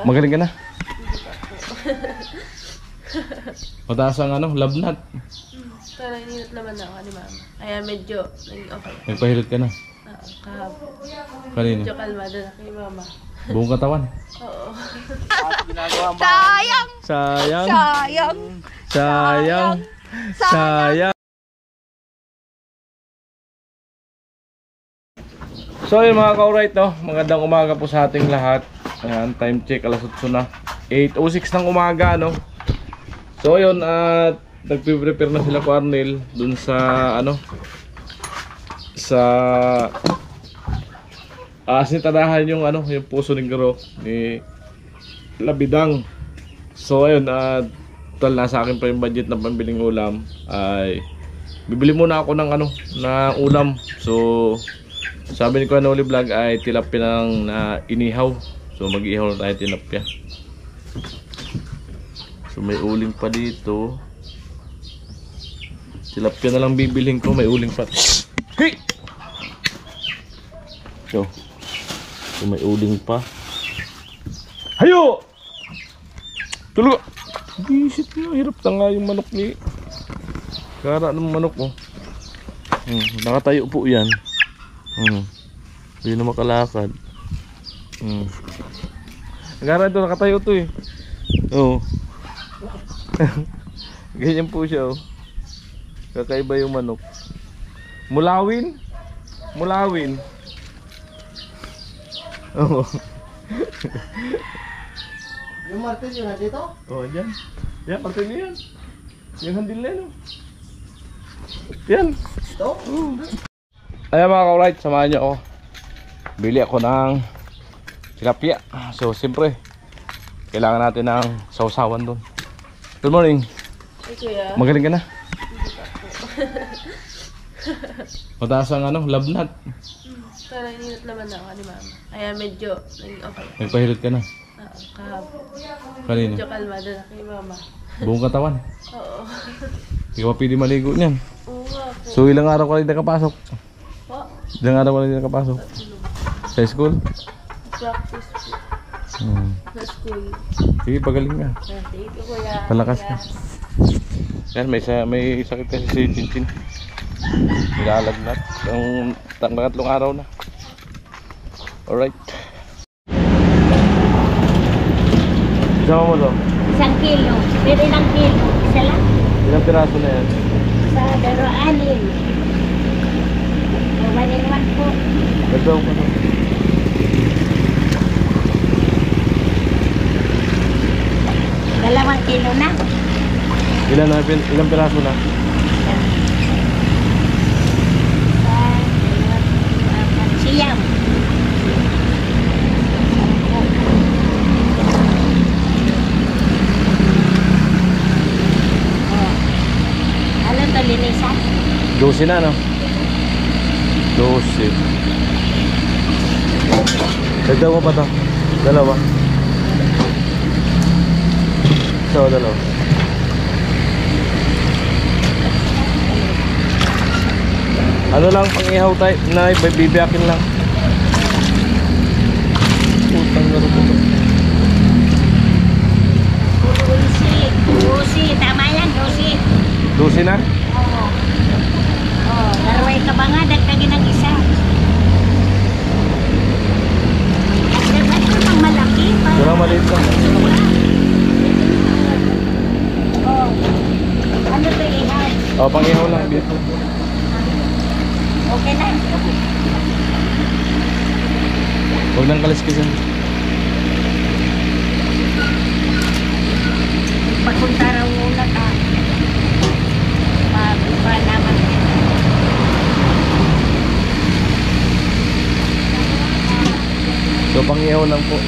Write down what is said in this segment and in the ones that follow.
Magaling ka na. Mataas ang lagnat. Pero inilot naman ako ni mama. Kaya medyo okay. Nagpahilot ka na. Kahapon. Kanina? Medyo kalmado na kay mama. Buong katawan. Oo. Sayang! Sayang. Sayang! Sayang. Sayang. So yun mga ka-alright, no? Magandang umaga po sa ating lahat. Ayan, time check, alas 8 na. 8:06 ng umaga, no? So yun, nagpe-prepare na sila ko Arnel dun sa sa sinitadahan yung yung puso ng garo ni Labidang. So ayun, total nasa akin pa yung budget na pambiling ulam. Ay bibili muna ako ng na ulam. So sabi ni Kuya Noli Vlog ay tilapia ng inihaw. So mag-ihaw na tayo tilapia. So may uling pa dito. Tilapia na lang bibilhin ko, may uling pa. Hey! So may uling pa. Hayo! Tulog! Bisit na, hirap na nga yung manok ni Kara ng manok mo. Nakatayo po yan. Hindi na makalakad. Kara ito, nakatayo ito eh. Oo. Ganyan po siya oh. Kakaiba yung manok. Mulawin? Mulawin. Oo. Yung martil yun dito? Oh, dyan. Yan, martil yan. Yung handle na yun. Yan. Ito? Ayan mga ka-alright, samahan nyo ako. Bili ako ng tilapia. So, siyempre, kailangan natin ng sausawan doon. Good morning. Hey, kuya. Magaling ka na. Mataas ang lagnat. Pero inilot naman ako ni mama. Kaya medyo okay. Nagpahilot ka na. Kahapon. Kanina? Medyo kalmado na kay mama. Buong katawan. Oo. Hindi ka pa pwede maligo niyan. Oo nga po. So, ilang araw ka rin nakapasok? Po? Ilang araw ka rin nakapasok? Sa school? Practice po. Sa school. Sige, pagaling ka. Thank you, kuya. Palakas ka. Yan, may sakit kasi si Chinchin. Nilalagnat. Ang tatlong araw na. Alright. Isama mo to? 1 kilo. Pero ilang kilo? Isa lang? Ilang piraso na yan? Sa 2-6. O 1 po. Ganda ko na. Dalawang kilo na. Ilang piraso na? Siyam. Ano to, linisan? 12 na, no? 12. Dagdag mo pa to? Dalawa. So, dalawa. Ano lang pang-ihaw tayo na bibiyakin lang. Putang garo po to. Dosi. Tama yan, dosi. 12 na? Oo. Oh, daraway ka ba nga, dagdagin ng isa. Dagdagan ko ng malaki. Wala maliit lang. Oh. Ano to ihaw? O, pang-ihaw lang. Okay na. Huwag nang kaliskisan. Pagpunta raw muna ka. Mabuka naman. So, pang-ihaw lang po.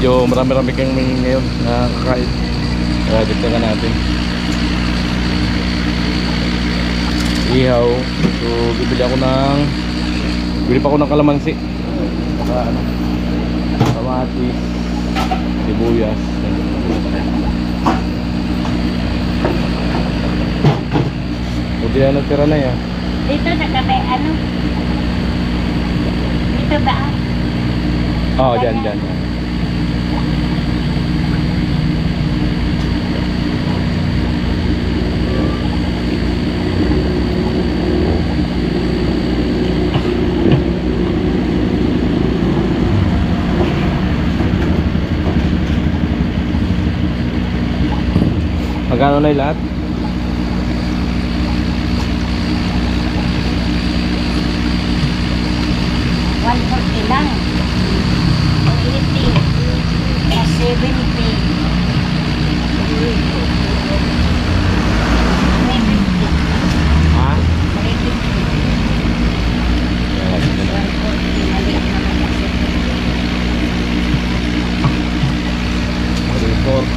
Medyo marami-rami kang ngayon na kakain. Kaya dito ka natin. ihaw. So bibili pa ako ng kalamansi. Saka ano, kamatis, sibuyas. Buti na nagtira na yan. Dito sa kami, ano? Dito ba? Oo, dyan. Magkano na yung lahat? $140 lang. 80 plus 70. 350. Ha? 350. 140. Maliit naman kasi. Report.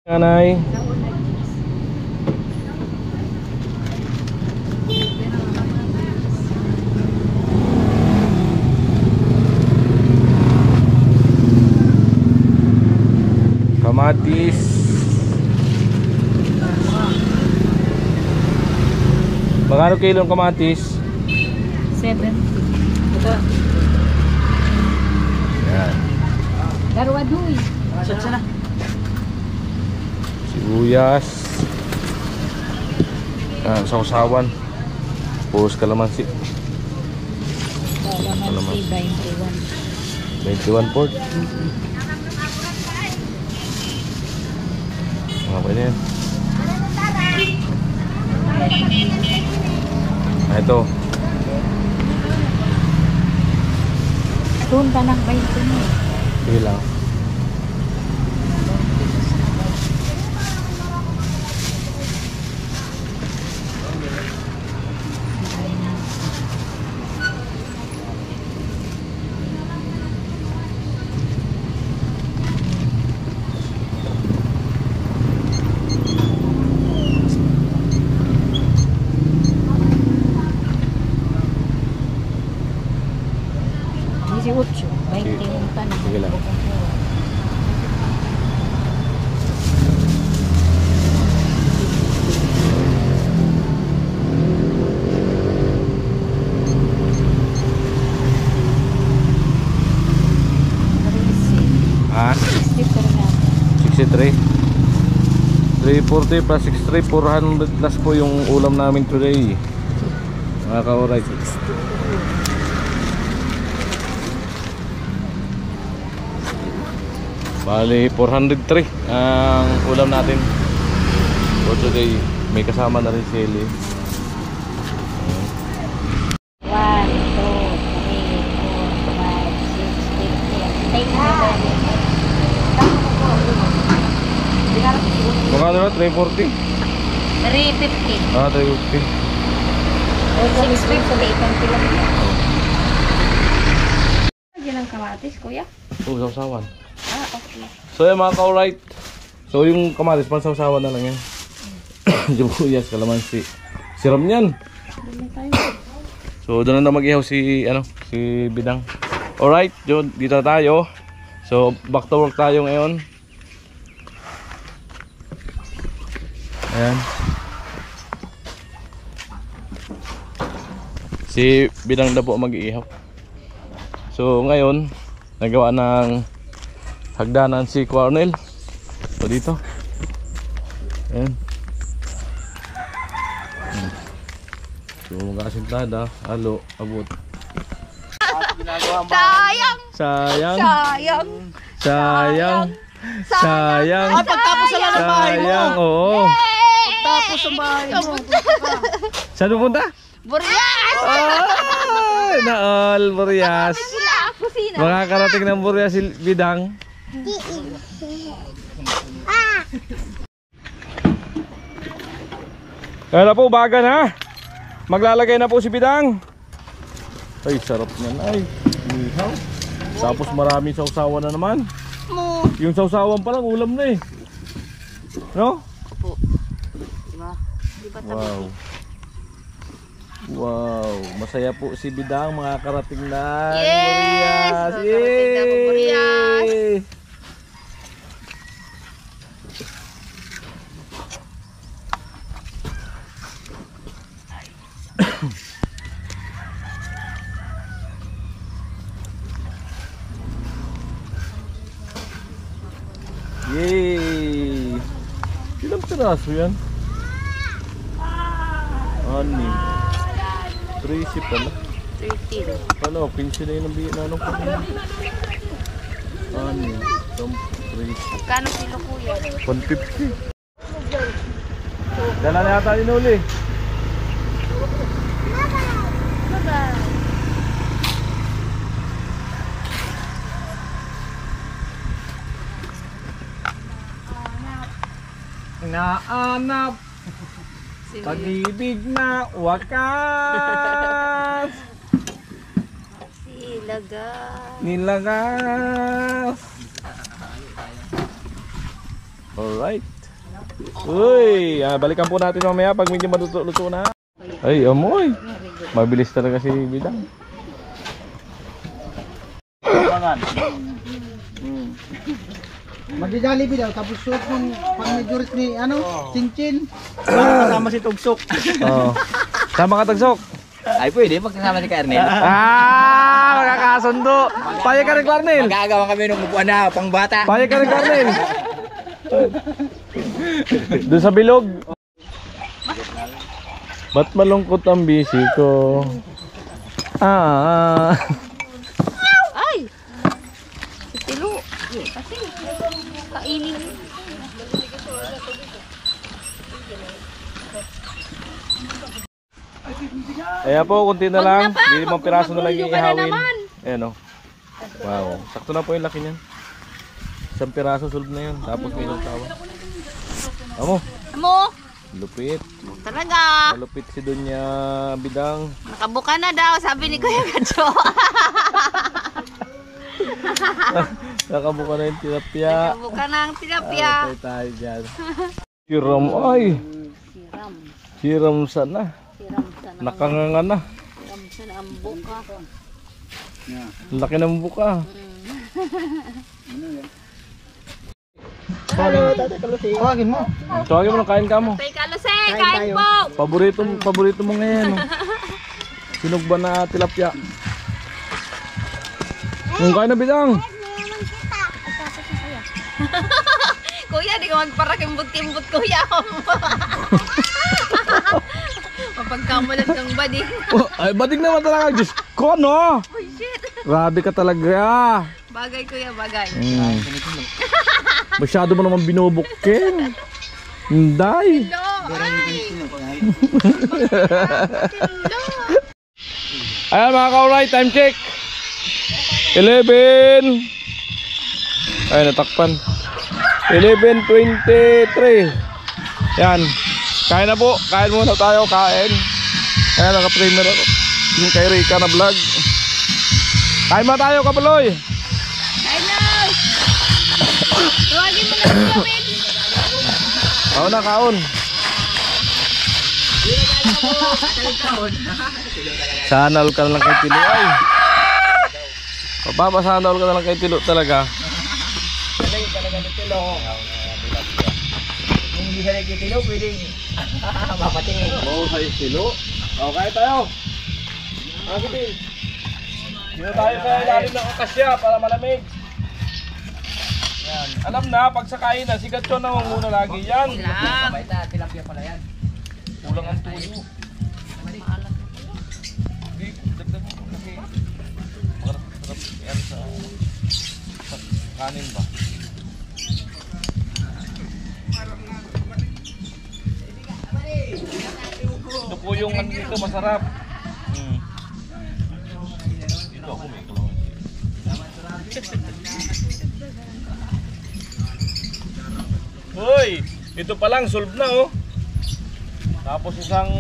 Nanay. Kamatis. Magkano kilo ang kamatis? 70. Ito. Yan. Darwaduy. Sana. Sibuyas. Sausawan. Pus kalamansi. Kalamansi 21 port. Okay na yan. Ito. Doon ka ng 20 mo. Sige lang. Si 8, 20 yung tanong. Sige lang. Ha? 63. 340 plus 63, 400 plus po yung ulam namin today. Mga ka-alright. Bali 403 ang ulam natin for today. May kasama na rin si Eli. 1, 2, 3, 4, 5, 6, 7, 8, 9. Magkano na? 340? 350. Ah, 350. 650. Diyan ang kamatis, kuya? Oh, sausawan. Ah, okay. So yan mga ka-alright. So yung kamatis, pansawsawan na lang yan. Sibuyas, kalamansi. Siram yan. So doon na mag-ihaw si Bidang. Alright, dito na tayo. So back to work tayo ngayon. Ayan. Si Bidang na po mag-iihaw. So ngayon, nagawa ng hagdanan si Cornel. So dito. Ayan. So mag-asintada, halo, abot. Sayang. Ah, pagtapos na lang ang bahay mo. Sayang, oo. Pagtapos ang bahay mo. Saan pupunta? Burias! Ay, naol, Burias. Makakarating ng Burias si Bidang. Kaya na po, baga na. Maglalagay na po si Bidang. Ay, sarap niyan. Ay, ihaw. Tapos maraming sausawan na naman. Yung sausawan pa lang, ulam na eh. No? Opo. Diba? Di ba Wow. Wow, masaya po si Bidang mga karating na Yes! Burias. Nakarating na po, Burias. Yay! Yay! Ilang piraso yan? Ani. 30 pala. 13. Ano, 15 na yun ang biya na anong pala. Ani. 30. Magkano kilo kuya? 150. Dala na yata inuli. Naanap pag-ibig na wakas Silaga. nilagas. Alright. Uy, balikan po natin mamaya pag medyo matuto na. Ay, amoy. Mabilis talaga si Bidang. Mag-Jollibee daw, tapos suot ng pang-majorit ni, Chinchin. Para kasama si Tugsok. Oh. Sama ka tagsok. Ay pwede, pagkasama ni Kernel. Magkakasundo. Payag ka rin, Clarnel. Magagawa kami ng upuan na pang bata. Payag ka rin, Clarnel. Doon sa bilog. Ba't malungkot ang busy ko? Ay! Tilo. Kasi kainin. Ayan po, kunti na lang. Wag na pa, 5 piraso na lang magpapagulyo ka na ihawin. naman. Ayan o. Wow. Sakto na po yung laki niyan. 1 piraso solve na yun. Tapos may ilang tawa. Amo. Mo, Lupit. talaga. Malupit si Dunya Bidang. Nakabuka na daw, sabi ni Kuya Gacho. Nakabuka na yung tilapia. Nakabuka na ang tilapia. Tayo dyan. Siram. Ay. Siram. Siram sana. Siram sana. Nakanganga na. Siram sana ang buka. Laki ng buka. Tawagin mo. Tawagin mo ng kain ka mo. Tay Kalose, kain po. Paborito mo ngayon. Sinog ba na tilapia? Yung kain na Bidang. Kuya, di ka magparakimbot-kimbot, kuya. Mapagkamalan kang badi. Ay, badig naman talaga. Diyos ko, no? Oh, shit. Grabe ka talaga. Bagay, kuya, bagay. Masyado mo naman binubukin. Hindi. No, ay. Ayan mga kauray, time check. 11. Ay, natakpan. 11:23. Yan. Kain na po. Kain muna tayo. Kain. Ayan, naka-frame na ako. Yung kay Rika na vlog. Kain mo tayo, Kapaloy. Kain na. Tuwagin mo na si Gawin. Kaon na, kaon. Sana all ka na lang kay Tilo. Ay. Papapasana all ka na lang kay Tilo talaga. Kung hindi ka nagkitilo, pwedeng mapatingin. Oo, sa Tilo. Okay tayo. Akitin. Dito tayo sa ilalim ng akasya para malamig. Yan. Alam na, pag sakayin na, si Gatcho na muna lagi yan. Sabay na, tilapia pala yan. Kulang ang tuyo. Di, dagdag mo kasi marap yan sa kanin ba? Ito po yung ano dito, masarap. Dito ako may kulungan. Hoy! Ito pa lang, solve na oh. Tapos isang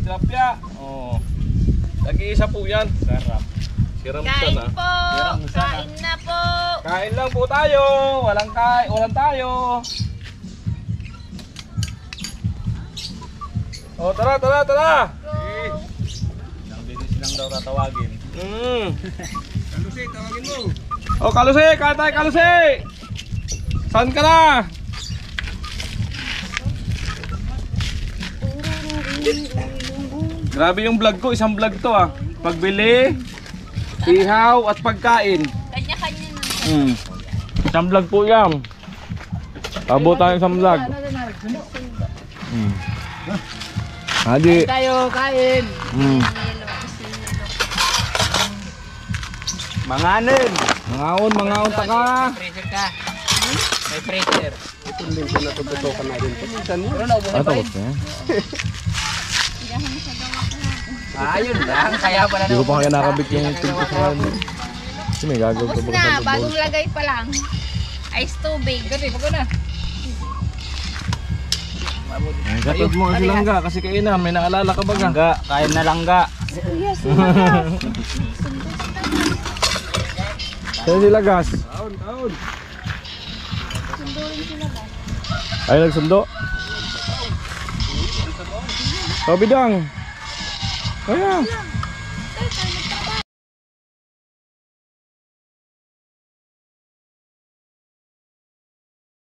tilapia. Oh. Nag-iisa po yan. Sarap. Siram Kain sana. po. Kain na po. Kain lang po tayo. Walang tayo. Oh, tara, tara, tara. Ang bilis lang daw tatawagin. Kalusi, tawagin mo. Oh, Kalusi, katay, Kalusi. Saan ka na? Grabe yung vlog ko, isang vlog to ah. Pagbili, ihaw at pagkain. Kanya-kanya na. Isang vlog po yan. Tabo tayo isang vlog. Hadi. Tayo, kain. Manganin. Mangaon taka. Pressure ka. May pressure. Ito din ko natututukan na rin. Pero naubuhay pa yun. Ayun lang, kaya pala Hindi ko pa kaya nakabit yung tintusan. Kasi may gagawin Tapos ka na, bagong lagay pa lang. Ice tubig. Gati, pag na. Katod mo kasi langga kasi kainan, may naalala ka ba ga? Langga, kain na langga. Kaya sila gas. Taon. Ay nagsundo. Oh, bidang. Kaya.